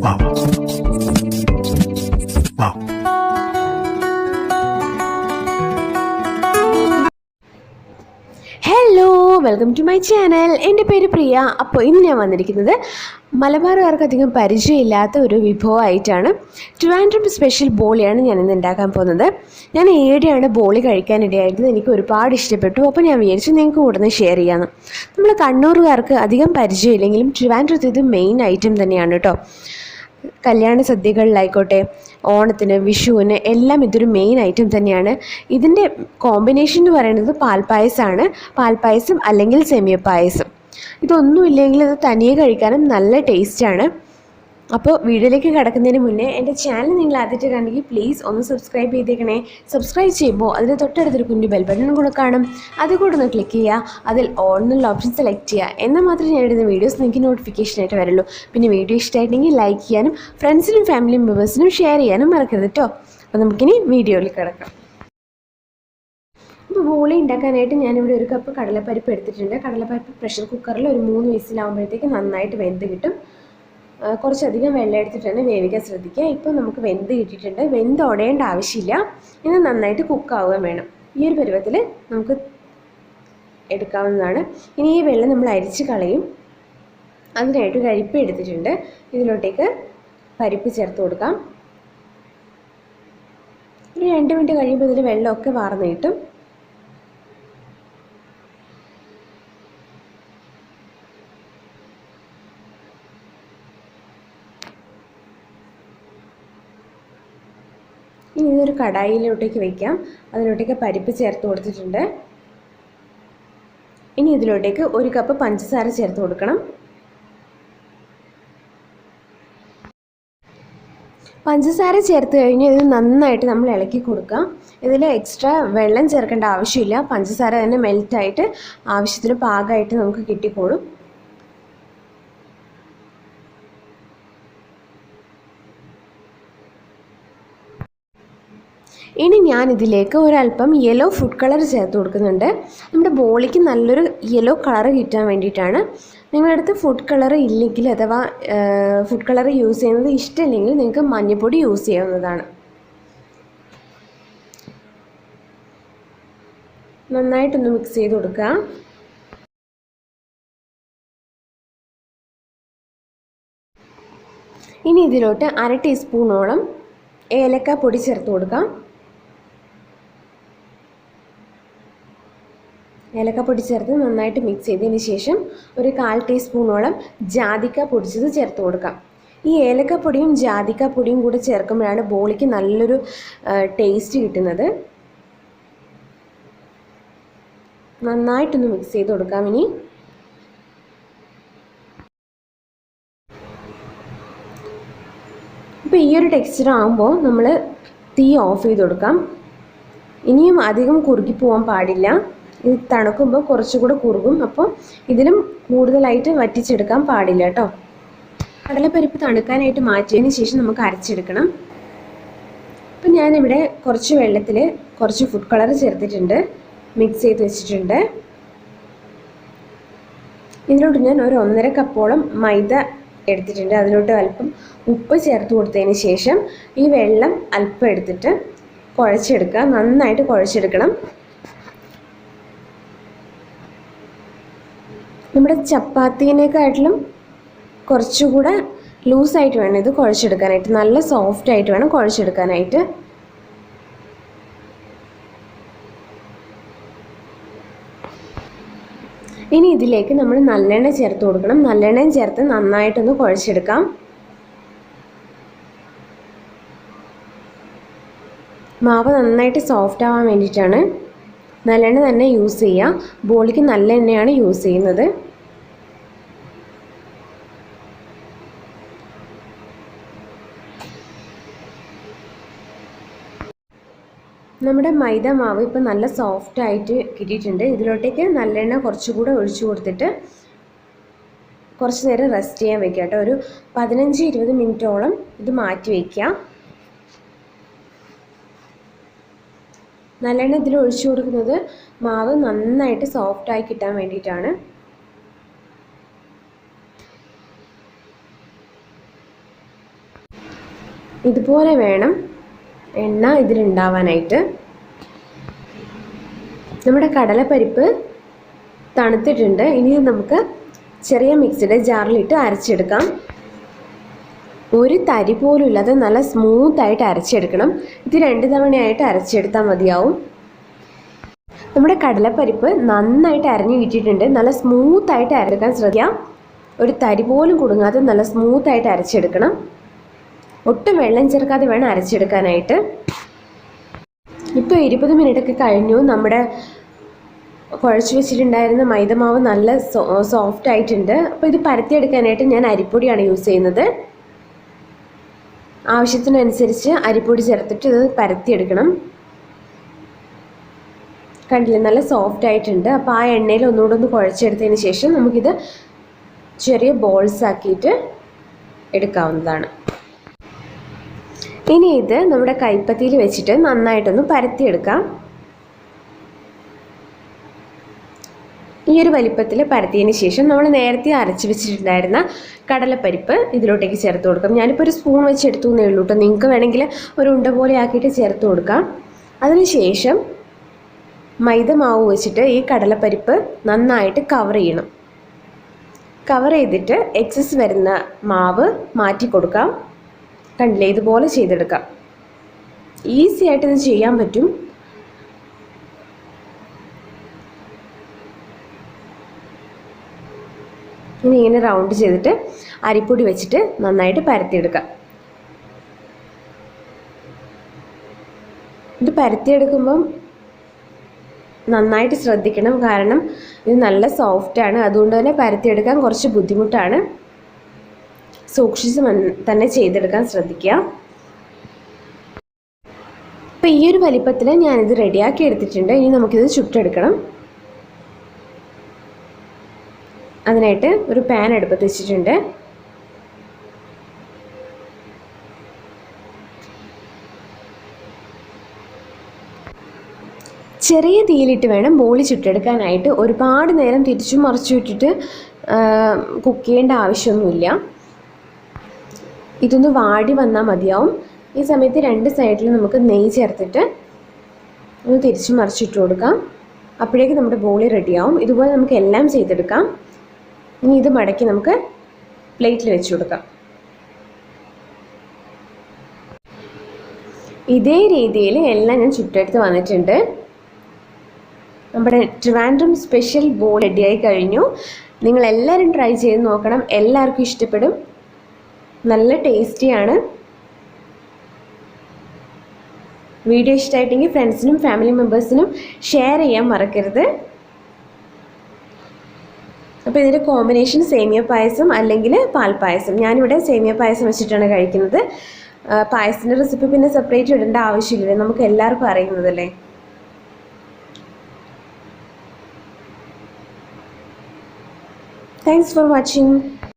Wow. Wow. Hello, welcome to my channel. എൻ്റെ പേര് പ്രിയ. അപ്പോൾ ഇന്ന് ഞാൻ വന്നിരിക്കുന്നത് മലബാറുകാർക്ക് അധികം പരിചയമില്ലാത്ത ഒരു വിഭവമായിട്ടാണ്. ട്രിവാൻഡ്രം സ്പെഷ്യൽ ബോളിയാണ് ഞാൻ ഇന്ന് ഉണ്ടാക്കാൻ പോകുന്നത്. ഞാൻ ഏടെയാണ് ബോളി കഴിക്കാനിടയായിട്ട് എനിക്ക് ഒരുപാട് ഇഷ്ടപ്പെട്ടു. അപ്പോൾ ഞാൻ വിചാരിച്ചു നിങ്ങൾക്ക് ഉടനെ ഷെയർ ചെയ്യാമെന്ന്. നമ്മൾ കണ്ണൂറുകാർക്ക് അധികം പരിചയമില്ലെങ്കിലും ട്രിവാൻഡ്രത്ത് ഇത് മെയിൻ ഐറ്റം തന്നെയാണ് കേട്ടോ. കല്യാണ സദ്യകളിലായിക്കോട്ടെ, ഓണത്തിന്, വിഷുവിന് എല്ലാം ഇതൊരു മെയിൻ ഐറ്റം തന്നെയാണ്. ഇതിൻ്റെ കോമ്പിനേഷൻ എന്ന് പറയുന്നത് പാൽപ്പായസമാണ്. പാൽപ്പായസം അല്ലെങ്കിൽ സെമിയ പായസം. ഇതൊന്നും ഇല്ലെങ്കിൽ ഇത് തനിയെ കഴിക്കാനും നല്ല ടേസ്റ്റാണ്. അപ്പോൾ വീഡിയോയിലേക്ക് കിടക്കുന്നതിന് മുന്നേ എൻ്റെ ചാനൽ നിങ്ങൾ ആദ്യമായിട്ട് കണ്ടെങ്കിൽ പ്ലീസ് ഒന്ന് സബ്സ്ക്രൈബ് ചെയ്തേക്കണേ. സബ്സ്ക്രൈബ് ചെയ്യുമ്പോൾ അതിന് തൊട്ടടുത്തൊരു കുഞ്ഞു ബെൽ ബട്ടൺ കൂടെ കാണും. അത് കൂടെ ഒന്ന് ക്ലിക്ക് ചെയ്യുക. അതിൽ ഓൾ എന്നുള്ള ഓപ്ഷൻ സെലക്ട് ചെയ്യുക. എന്നാൽ മാത്രമേ ഞാൻ ഇടുന്ന വീഡിയോസ് നിങ്ങൾക്ക് നോട്ടിഫിക്കേഷനായിട്ട് വരുള്ളൂ. പിന്നെ വീഡിയോ ഇഷ്ടമായിട്ടുണ്ടെങ്കിൽ ലൈക്ക് ചെയ്യാനും ഫ്രണ്ട്സിനും ഫാമിലി മെമ്പേഴ്സിനും ഷെയർ ചെയ്യാനും മറക്കരുത് കേട്ടോ. അപ്പോൾ നമുക്കിനി വീഡിയോയിൽ കിടക്കാം. അപ്പോൾ ബോളി ഉണ്ടാക്കാനായിട്ട് ഞാനിവിടെ ഒരു കപ്പ് കടലപ്പരിപ്പ് എടുത്തിട്ടുണ്ട്. കടലപ്പരിപ്പ് പ്രഷർ കുക്കറിൽ ഒരു 3 വിസിലാകുമ്പോഴത്തേക്ക് നന്നായിട്ട് വെന്ത് കിട്ടും. കുറച്ചധികം വെള്ളം എടുത്തിട്ടാണ് വേവിക്കാൻ ശ്രദ്ധിക്കുക. ഇപ്പോൾ നമുക്ക് വെന്ത് കിട്ടിയിട്ടുണ്ട്. വെന്ത് ഉടയേണ്ട ആവശ്യമില്ല. ഇത് നന്നായിട്ട് കുക്കാവുകയും വേണം. ഈ ഒരു പരുവത്തിൽ നമുക്ക് എടുക്കാവുന്നതാണ്. ഇനി ഈ വെള്ളം നമ്മൾ അരിച്ച് കളയും. അതിനായിട്ട് ഒരു അരിപ്പ എടുത്തിട്ടുണ്ട്. ഇതിലോട്ടേക്ക് പരിപ്പ് ചേർത്ത് കൊടുക്കാം. ഒരു 2 മിനിറ്റ് കഴിയുമ്പോൾ ഇതിൽ വെള്ളമൊക്കെ വാർന്ന് കിട്ടും. ഇനി ഇതൊരു കടായിലോട്ടേക്ക് വയ്ക്കാം. അതിലോട്ടേക്ക് പരിപ്പ് ചേർത്ത് കൊടുത്തിട്ടുണ്ട്. ഇനി ഇതിലോട്ടേക്ക് 1 കപ്പ് പഞ്ചസാര ചേർത്ത് കൊടുക്കണം. പഞ്ചസാര ചേർത്ത് കഴിഞ്ഞ് ഇത് നന്നായിട്ട് നമ്മൾ ഇളക്കി കൊടുക്കാം. ഇതിൽ എക്സ്ട്രാ വെള്ളം ചേർക്കേണ്ട ആവശ്യമില്ല. പഞ്ചസാര തന്നെ മെൽറ്റായിട്ട് ആവശ്യത്തിന് പാകമായിട്ട് നമുക്ക് കിട്ടിക്കോളും. ഇനി ഞാനിതിലേക്ക് ഒരല്പം യെല്ലോ ഫുഡ് കളർ ചേർത്ത് കൊടുക്കുന്നുണ്ട്. നമ്മുടെ ബോളിക്ക് നല്ലൊരു യെല്ലോ കളർ കിട്ടാൻ വേണ്ടിയിട്ടാണ്. നിങ്ങളുടെ അടുത്ത് ഫുഡ് കളർ ഇല്ലെങ്കിൽ അഥവാ ഫുഡ് കളർ യൂസ് ചെയ്യുന്നത് ഇഷ്ടമില്ലെങ്കിൽ നിങ്ങൾക്ക് മഞ്ഞൾപ്പൊടി യൂസ് ചെയ്യാവുന്നതാണ്. നന്നായിട്ടൊന്ന് മിക്സ് ചെയ്ത് കൊടുക്കുക. ഇനി ഇതിലോട്ട് 1/2 ടീസ്പൂണോളം ഏലക്ക പൊടി ചേർത്ത് കൊടുക്കാം. ഏലക്കപ്പൊടി ചേർത്ത് നന്നായിട്ട് മിക്സ് ചെയ്തതിന് ശേഷം ഒരു 1/4 ടീസ്പൂണോളം ജാതിക്ക പൊടിച്ചത് ചേർത്ത് കൊടുക്കാം. ഈ ഏലക്കപ്പൊടിയും ജാതിക്കപ്പൊടിയും കൂടെ ചേർക്കുമ്പോഴാണ് ബോളിക്ക് നല്ലൊരു ടേസ്റ്റ് കിട്ടുന്നത്. നന്നായിട്ടൊന്ന് മിക്സ് ചെയ്ത് കൊടുക്കാം. ഇനി ഇപ്പോൾ ഈ ഒരു ടെക്സ്ചർ ആകുമ്പോൾ നമ്മൾ തീ ഓഫ് ചെയ്ത് കൊടുക്കാം. ഇനിയും അധികം കുറുകി പോകാൻ പാടില്ല. ഇത് തണുക്കുമ്പോൾ കുറച്ചുകൂടെ കുറുകും. അപ്പോൾ ഇതിലും കൂടുതലായിട്ട് വറ്റിച്ചെടുക്കാൻ പാടില്ല കേട്ടോ. കടലപ്പരിപ്പ് തണുക്കാനായിട്ട് മാറ്റിയതിന് ശേഷം നമുക്ക് അരച്ചെടുക്കണം. അപ്പം ഞാനിവിടെ കുറച്ച് വെള്ളത്തിൽ കുറച്ച് ഫുഡ് കളർ ചേർത്തിട്ടുണ്ട്, മിക്സ് ചെയ്ത് വെച്ചിട്ടുണ്ട്. ഇതിലോട്ട് ഞാൻ ഒരു 1.5 കപ്പോളം മൈദ എടുത്തിട്ടുണ്ട്. അതിലോട്ട് അല്പം ഉപ്പ് ചേർത്ത് കൊടുത്തതിന് ശേഷം ഈ വെള്ളം അല്പം എടുത്തിട്ട് കുഴച്ചെടുക്കുക. നന്നായിട്ട് കുഴച്ചെടുക്കണം. നമ്മുടെ ചപ്പാത്തീനേക്കാട്ടിലും കുറച്ചുകൂടെ ലൂസായിട്ട് വേണം ഇത് കുഴച്ചെടുക്കാനായിട്ട്. നല്ല സോഫ്റ്റായിട്ട് വേണം കുഴച്ചെടുക്കാനായിട്ട്. ഇനി ഇതിലേക്ക് നമ്മൾ നല്ലെണ്ണ ചേർത്ത് കൊടുക്കണം. നല്ലെണ്ണയും ചേർത്ത് നന്നായിട്ടൊന്ന് കുഴച്ചെടുക്കാം. മാവ് നന്നായിട്ട് സോഫ്റ്റ് ആവാൻ വേണ്ടിയിട്ടാണ് നല്ലെണ്ണ തന്നെ യൂസ് ചെയ്യുക. ബോളിക്ക് നല്ല എണ്ണയാണ് യൂസ് ചെയ്യുന്നത്. നമ്മുടെ മൈദ മാവ് ഇപ്പോൾ നല്ല സോഫ്റ്റ് ആയിട്ട് കിട്ടിയിട്ടുണ്ട്. ഇതിലോട്ടേക്ക് നല്ലെണ്ണ കുറച്ചുകൂടെ ഒഴിച്ചു കൊടുത്തിട്ട് കുറച്ച് നേരം റെസ്റ്റ് ചെയ്യാൻ വെക്കുക കേട്ടോ. ഒരു 15-20 മിനിറ്റോളം ഇത് മാറ്റി വയ്ക്കുക. നല്ലെണ്ണ ഇതിൽ ഒഴിച്ചു കൊടുക്കുന്നത് മാവ് നന്നായിട്ട് സോഫ്റ്റായി കിട്ടാൻ വേണ്ടിയിട്ടാണ്. ഇതുപോലെ വേണം എണ്ണ ഇതിലുണ്ടാവാനായിട്ട്. നമ്മുടെ കടലപ്പരിപ്പ് തണുത്തിട്ടുണ്ട്. ഇനി നമുക്ക് ചെറിയ മിക്സിയുടെ ജാറിലിട്ട് അരച്ചെടുക്കാം. ഒരു തരി പോലും ഇല്ലാതെ നല്ല സ്മൂത്തായിട്ട് അരച്ചെടുക്കണം. ഇത് 2 തവണയായിട്ട് അരച്ചെടുത്താൽ മതിയാവും. നമ്മുടെ കടലപ്പരിപ്പ് നന്നായിട്ട് അരഞ്ഞു കിട്ടിയിട്ടുണ്ട്. നല്ല സ്മൂത്തായിട്ട് അരക്കാൻ ശ്രദ്ധിക്കാം. ഒരു തരി പോലും കുടുങ്ങാതെ നല്ല സ്മൂത്തായിട്ട് അരച്ചെടുക്കണം. ഒട്ടും വെള്ളം ചേർക്കാതെ വേണം അരച്ചെടുക്കാനായിട്ട്. ഇപ്പോൾ 20 മിനിറ്റൊക്കെ കഴിഞ്ഞു. നമ്മുടെ കുഴച്ച് വെച്ചിട്ടുണ്ടായിരുന്ന മൈദമാവ് നല്ല സോഫ്റ്റ് ആയിട്ടുണ്ട്. അപ്പോൾ ഇത് പരത്തിയെടുക്കാനായിട്ട് ഞാൻ അരിപ്പൊടിയാണ് യൂസ് ചെയ്യുന്നത്. ആവശ്യത്തിനനുസരിച്ച് അരിപ്പൊടി ചേർത്തിട്ട് ഇത് പരത്തിയെടുക്കണം. കണ്ടില്ലേ, നല്ല സോഫ്റ്റ് ആയിട്ടുണ്ട്. അപ്പോൾ ആ എണ്ണയിൽ ഒന്നുകൂടെ ഒന്ന് കുഴച്ചെടുത്തതിന് ശേഷം നമുക്കിത് ചെറിയ ബോൾസ് ആക്കിയിട്ട് എടുക്കാവുന്നതാണ്. ഇനി ഇത് നമ്മുടെ കൈപ്പത്തിയിൽ വെച്ചിട്ട് നന്നായിട്ടൊന്ന് പരത്തിയെടുക്കാം. ഈ ഒരു വലിപ്പത്തിൽ പരത്തിയതിന് ശേഷം നമ്മൾ നേരത്തെ അരച്ച് വെച്ചിട്ടുണ്ടായിരുന്ന കടലപ്പരിപ്പ് ഇതിലോട്ടേക്ക് ചേർത്ത് കൊടുക്കാം. ഞാനിപ്പോൾ ഒരു സ്പൂൺ വെച്ച് എടുത്തു എന്നേ ഉള്ളൂ കേട്ടോ. നിങ്ങൾക്ക് വേണമെങ്കിൽ ഒരു ഉണ്ട പോലെ ആക്കിയിട്ട് ചേർത്ത് കൊടുക്കാം. അതിനുശേഷം മൈദ മാവ് വെച്ചിട്ട് ഈ കടലപ്പരിപ്പ് നന്നായിട്ട് കവർ ചെയ്യണം. കവർ ചെയ്തിട്ട് എക്സസ് വരുന്ന മാവ് മാറ്റി കൊടുക്കാം. കണ്ടില്ലേ, ഇതുപോലെ ചെയ്തെടുക്കാം. ഈസി ആയിട്ട് ഇത് ചെയ്യാൻ പറ്റും. ഇനി ഇങ്ങനെ റൗണ്ട് ചെയ്തിട്ട് അരിപ്പൊടി വെച്ചിട്ട് നന്നായിട്ട് പരത്തിയെടുക്കാം. ഇത് പരത്തിയെടുക്കുമ്പം നന്നായിട്ട് ശ്രദ്ധിക്കണം. കാരണം ഇത് നല്ല സോഫ്റ്റാണ്. അതുകൊണ്ട് തന്നെ പരത്തിയെടുക്കാൻ കുറച്ച് ബുദ്ധിമുട്ടാണ്. സൂക്ഷിച്ച് തന്നെ ചെയ്തെടുക്കാൻ ശ്രദ്ധിക്കുക. അപ്പോൾ ഈ ഒരു വലിപ്പത്തിൽ ഞാനിത് റെഡിയാക്കി എടുത്തിട്ടുണ്ട്. ഇനി നമുക്കിത് ചുട്ടെടുക്കണം. അതിനായിട്ട് ഒരു പാൻ അടുപ്പത്ത് വെച്ചിട്ടുണ്ട്. ചെറിയ തീയിലിട്ട് വേണം ബോളി ചുട്ടെടുക്കാനായിട്ട്. ഒരുപാട് നേരം തിരിച്ചു മറിച്ചു വിട്ടിട്ട് കുക്ക് ചെയ്യേണ്ട ആവശ്യമൊന്നുമില്ല. ഇതൊന്ന് വാടി വന്നാൽ മതിയാവും. ഈ സമയത്ത് 2 സൈഡിലും നമുക്ക് നെയ്യ് ചേർത്തിട്ട് ഒന്ന് തിരിച്ചു മറിച്ചിട്ട് കൊടുക്കാം. അപ്പോഴേക്കും നമ്മുടെ ബോളി റെഡിയാവും. ഇതുപോലെ നമുക്ക് എല്ലാം ചെയ്തെടുക്കാം. ഇനി ഇത് മടക്കി നമുക്ക് പ്ലേറ്റിൽ വെച്ച് കൊടുക്കാം. ഇതേ രീതിയിൽ എല്ലാം ഞാൻ ചുട്ടെടുത്ത് വന്നിട്ടുണ്ട്. നമ്മുടെ ട്രിവാൻഡ്രം സ്പെഷ്യൽ ബോൾ റെഡിയായി കഴിഞ്ഞു. നിങ്ങളെല്ലാവരും ട്രൈ ചെയ്ത് നോക്കണം. എല്ലാവർക്കും ഇഷ്ടപ്പെടും. നല്ല ടേസ്റ്റിയാണ്. വീഡിയോ ഇഷ്ടമായിട്ടെങ്കിൽ ഫ്രണ്ട്സിനും ഫാമിലി മെമ്പേഴ്സിനും ഷെയർ ചെയ്യാൻ മറക്കരുത്. അപ്പോൾ ഇതിൻ്റെ കോമ്പിനേഷൻ സേമിയ പായസം അല്ലെങ്കിൽ പാൽപ്പായസം. ഞാനിവിടെ സേമിയ പായസം വെച്ചിട്ടാണ് കഴിക്കുന്നത്. പായസത്തിൻ്റെ റെസിപ്പി പിന്നെ സെപ്പറേറ്റ് ഇടേണ്ട ആവശ്യമില്ല, നമുക്ക് എല്ലാവർക്കും അറിയുന്നതല്ലേ. Thanks for watching.